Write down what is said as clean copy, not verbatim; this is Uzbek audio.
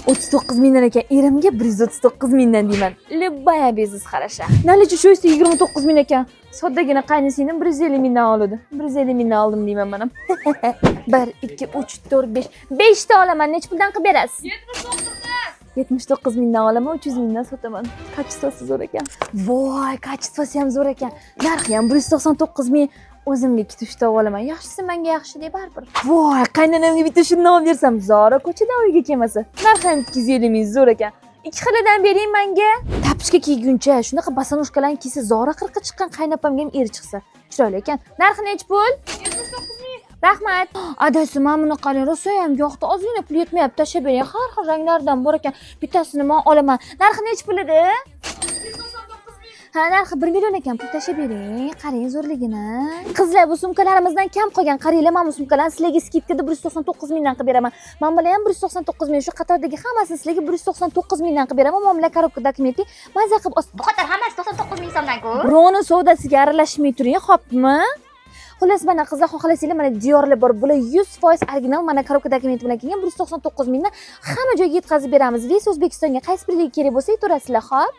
39 mingdan ekan, erimga 139 mingdan deyman. Libaya beziz qarasha. Nalicha shu esa 29 ming ekan. Soddagina qaynisingdan 150 mingdan oladi. 150 mingdan oldim deyman mana. 1 2 3 4 5. 5 ta olaman. Nech puldan qilib berasiz? 79 mingdan olaman, 300 mingdan sotaman. Kачествоsi zo'r ekan. Voy, kачествоsi ham zo'r ekan. Narxi ham 199 ming. O'zimga ikkita uchta olaman. Yaxshisi menga yaxshi deb baribir. Voy, qaynonamga bitta shundan olib bersam, Zora ko'chadan uyga kelmasa. Narxi ham 250 ming zo'r ekan. Ikki xilidan bering menga. Tapishga kiyguncha, shunaqa bosanoshkalarni kiysa, Zora qirqqa chiqqan qaynopamga ham eri chiqsa. Chiroyli ekan. Narxi nech pul? 79 ming. Rahmat. Adasi, men buni qarang, rosa ham yoqdi. Ozgina pul yetmayapti, tashlab bering. Har xil ranglardan bor ekan. Bittasini men olaman. Narxi nech pul edi? Ha, narxi 1 million ekan. Pul tashlab bering. Qarang zo'rligini. Qizlar, bu sumkalarimizdan kam qolgan. Qaranglar, mana bu sumkalarni sizlarga skidkada 199 mingdan qilib beraman. Men bilan ham 199 ming. Shu qatordagi hammasini sizlarga 199 mingdan qilib beraman. Men bilan korobka dokumentli maza qilib bu qator hammasi 99 ming so'mdan-ku. Birovni savdosiga aralashmay turing, xo'pmi? Xullas, mana qizlar xohlasanglar, mana Diorlar bor. Bular 100% original, mana korobka dokumenti bilan kelgan 199 mingdan hamma joyga yetkazib beramiz. Reys O'zbekistonga qaysi biriga kerak bo'lsa, aytaverasizlar, xo'p?